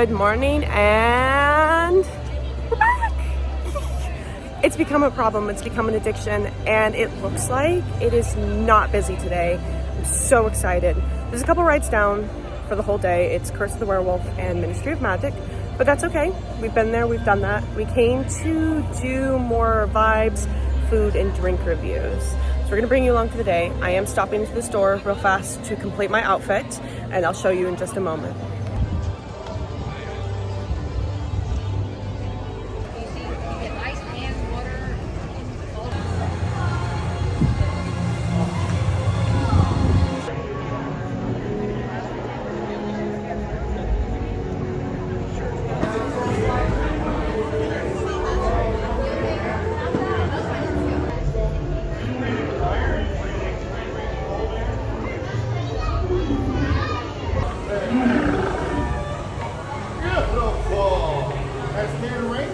Good morning, and we're back. It's become a problem, it's become an addiction, and it looks like it is not busy today. I'm so excited. There's a couple rides down for the whole day. It's Curse of the Werewolf and Ministry of Magic, but that's okay. We've been there, we've done that. We came to do more vibes, food, and drink reviews. So we're gonna bring you along for the day. I am stopping to the store real fast to complete my outfit, and I'll show you in just a moment.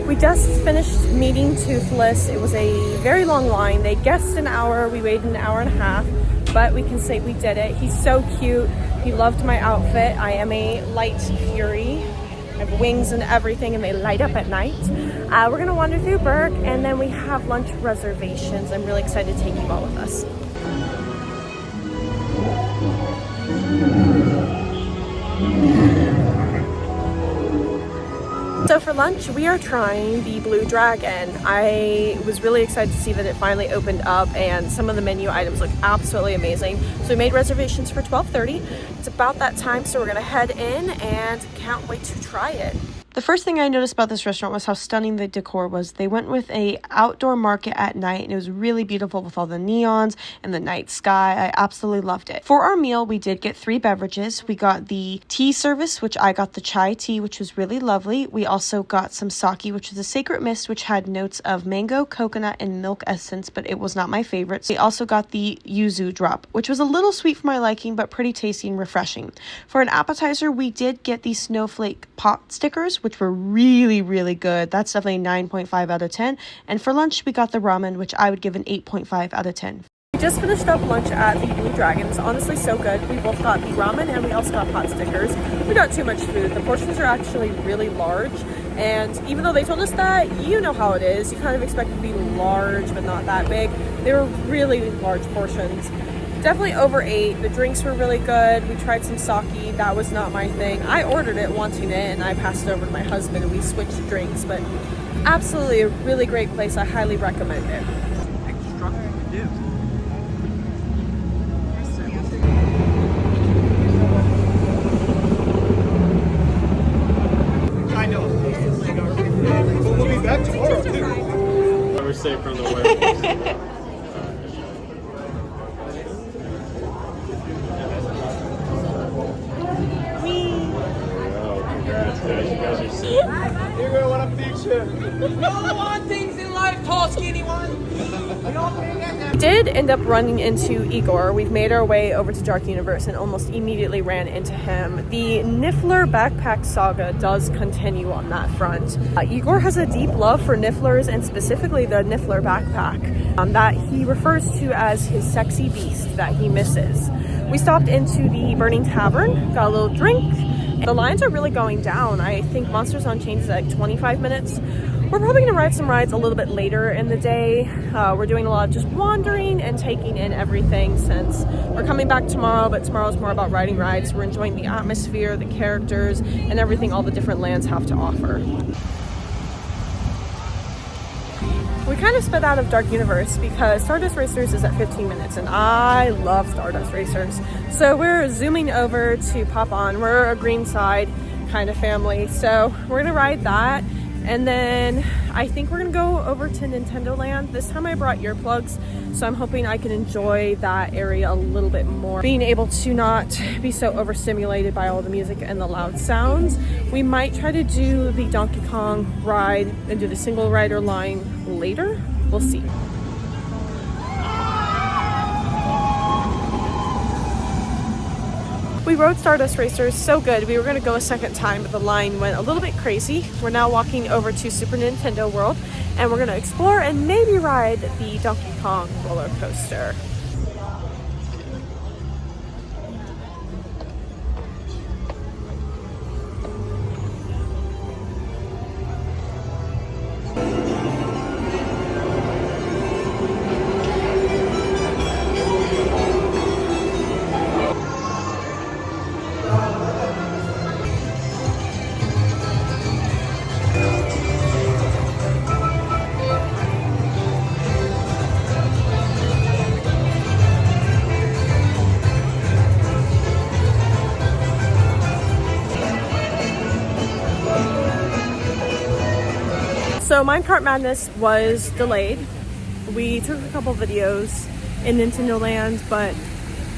We just finished meeting Toothless. It was a very long line. They guessed an hour. We waited an hour and a half, but we can say we did it. He's so cute. He loved my outfit. I am a light fury. I have wings and everything, and they light up at night. We're gonna wander through Burke, and then we have lunch reservations. I'm really excited to take you all with us. So for lunch, we are trying the Blue Dragon. I was really excited to see that it finally opened up, and some of the menu items look absolutely amazing. So we made reservations for 12:30. It's about that time, so we're gonna head in and can't wait to try it. The first thing I noticed about this restaurant was how stunning the decor was. They went with a outdoor market at night, and it was really beautiful with all the neons and the night sky. I absolutely loved it. For our meal, we did get 3 beverages. We got the tea service, which I got the chai tea, which was really lovely. We also got some sake, which was a sacred mist, which had notes of mango, coconut, and milk essence, but it was not my favorite. We also got the yuzu drop, which was a little sweet for my liking, but pretty tasty and refreshing. For an appetizer, we did get the snowflake pot stickers, which were really, really good. That's definitely 9.5 out of 10. And for lunch, we got the ramen, which I would give an 8.5 out of 10. We just finished up lunch at the Blue Dragon. It's honestly so good. We both got the ramen and we also got pot stickers. We got too much food. The portions are actually really large. And even though they told us that, you know how it is. You kind of expect it to be large, but not that big. They were really large portions. Definitely overate. The drinks were really good. We tried some sake. That was not my thing. I ordered it wanting it, and I passed it over to my husband, and we switched drinks. But absolutely a really great place. I highly recommend it. I know. But we'll be back tomorrow too. We're safe from the werewolves. Ygor, what a picture! No one things in life tall, skinny one. We did end up running into Ygor. We've made our way over to Dark Universe and almost immediately ran into him. The Niffler backpack saga does continue on that front. Ygor has a deep love for Nifflers, and specifically the Niffler backpack that he refers to as his sexy beast that he misses. We stopped into the Burning Tavern, got a little drink. The lines are really going down. I think Monsters Unchained is like 25 minutes. We're probably going to ride some rides a little bit later in the day. We're doing a lot of just wandering and taking in everything since we're coming back tomorrow, but tomorrow's more about riding rides. We're enjoying the atmosphere, the characters, and everything all the different lands have to offer. We kind of sped out of Dark Universe because Stardust Racers is at 15 minutes, and I love Stardust Racers. So we're zooming over to Pop On. We're a green side kind of family, so we're gonna ride that. And then I think we're gonna go over to Nintendo Land. This time I brought earplugs, so I'm hoping I can enjoy that area a little bit more. Being able to not be so overstimulated by all the music and the loud sounds. We might try to do the Donkey Kong ride and do the single rider line later. We'll see. We rode Stardust Racers so good. We were going to go a second time, but the line went a little bit crazy. We're now walking over to Super Nintendo World, and we're going to explore and maybe ride the Donkey Kong roller coaster. So Minecart Madness was delayed. We took a couple videos in Nintendo Land, but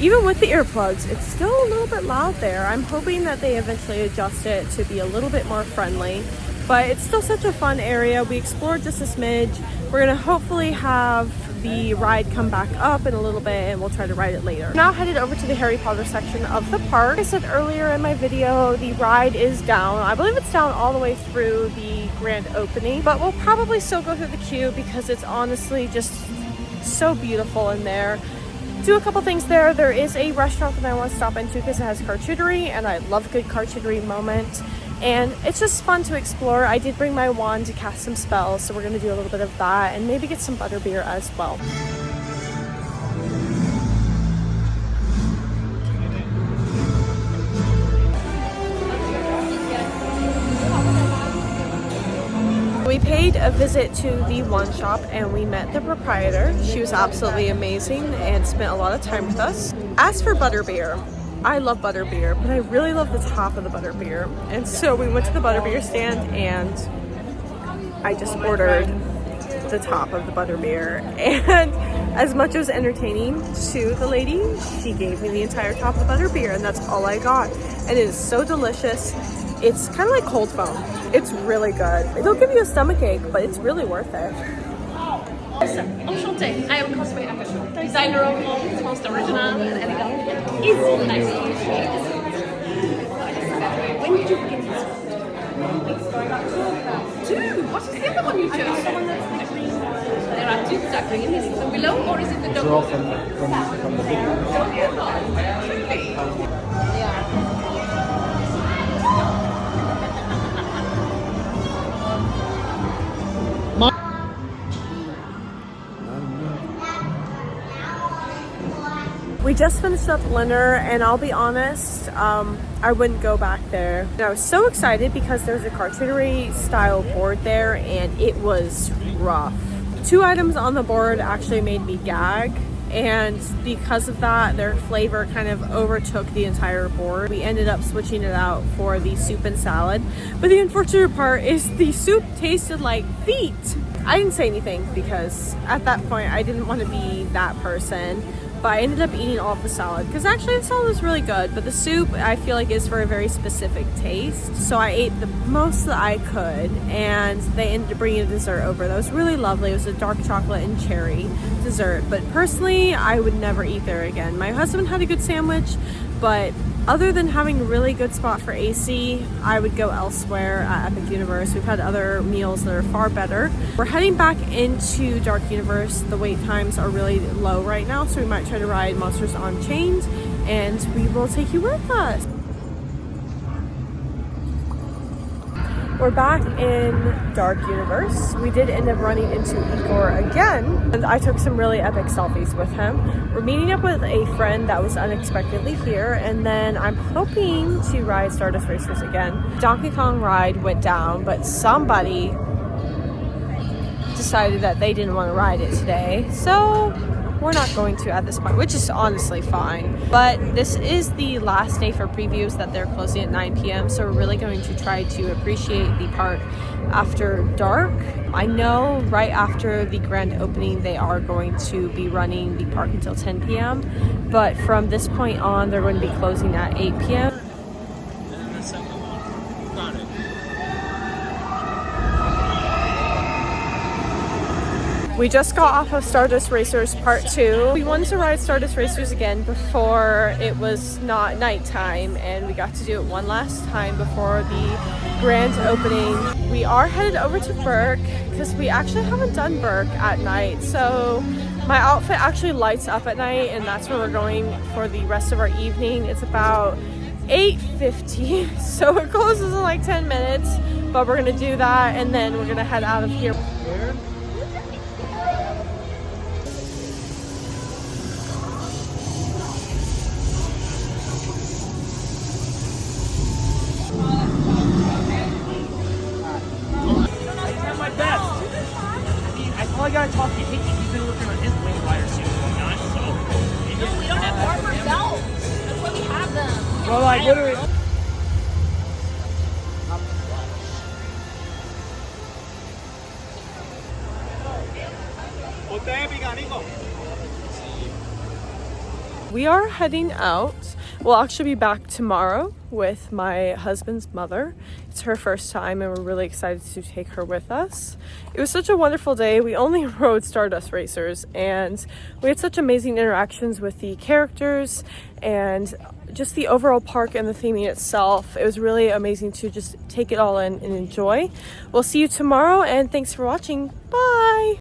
even with the earplugs, it's still a little bit loud there. I'm hoping that they eventually adjust it to be a little bit more friendly, but it's still such a fun area. We explored just a smidge. We're gonna hopefully have the ride come back up in a little bit and we'll try to ride it later. Now headed over to the Harry Potter section of the park. Like I said earlier in my video, the ride is down. I believe it's down all the way through the grand opening, but we'll probably still go through the queue because it's honestly just so beautiful in there. Do a couple things there. There is a restaurant that I want to stop into because it has charcuterie, and I love a good charcuterie moment. And it's just fun to explore. I did bring my wand to cast some spells, so we're going to do a little bit of that and maybe get some butterbeer as well. We paid a visit to the one shop and we met the proprietor. She was absolutely amazing and spent a lot of time with us. As for butterbeer, I love butterbeer, but I really love the top of the butterbeer. And so we went to the butterbeer stand and I just ordered the top of the butterbeer. And as much as entertaining to the lady, she gave me the entire top of the butterbeer and that's all I got. And it is so delicious. It's kind of like cold foam. It's really good. It'll give you a stomachache, but it's really worth it. Enchantée. I am cosplay designer of the most original and elegant. It's nice to meet you. When did you begin this? Two. What is the other one you chose? There are two that green. Is it the below or is it the double? Draw from the video. Really? Yeah. We just finished up dinner and I'll be honest, I wouldn't go back there. And I was so excited because there's a charcuterie style board there and it was rough. 2 items on the board actually made me gag, and because of that their flavor kind of overtook the entire board. We ended up switching it out for the soup and salad, but the unfortunate part is the soup tasted like feet. I didn't say anything because at that point I didn't want to be that person. But I ended up eating all of the salad because actually the salad was really good, but the soup I feel like is for a very specific taste. So I ate the most that I could, and they ended up bringing a dessert over that was really lovely. It was a dark chocolate and cherry dessert, but personally I would never eat there again. My husband had a good sandwich, but other than having a really good spot for AC, I would go elsewhere at Epic Universe. We've had other meals that are far better. We're heading back into Dark Universe. The wait times are really low right now, so we might try to ride Monsters Unchained, and we will take you with us. We're back in Dark Universe. We did end up running into Ygor again, and I took some really epic selfies with him. We're meeting up with a friend that was unexpectedly here, and then I'm hoping to ride Stardust Racers again. Donkey Kong ride went down, but somebody decided that they didn't want to ride it today, so we're not going to at this point, which is honestly fine. But this is the last day for previews that they're closing at 9 p.m. So we're really going to try to appreciate the park after dark. I know right after the grand opening, they are going to be running the park until 10 p.m. But from this point on, they're going to be closing at 8 p.m. We just got off of Stardust Racers Part 2. We wanted to ride Stardust Racers again before it was not nighttime, and we got to do it one last time before the grand opening. We are headed over to Burke because we actually haven't done Burke at night. So my outfit actually lights up at night, and that's where we're going for the rest of our evening. It's about 8:50, so it closes in like 10 minutes, but we're gonna do that and then we're gonna head out of here. All I gotta talk to Hickey. He's been working on his wing wire suit and whatnot, so. No, we don't have armor belts. That's why we have them. Well, like, literally. We are heading out. We'll actually be back tomorrow with my husband's mother. It's her first time and we're really excited to take her with us. It was such a wonderful day. We only rode Stardust Racers and we had such amazing interactions with the characters and just the overall park and the theming itself. It was really amazing to just take it all in and enjoy. We'll see you tomorrow and thanks for watching. Bye!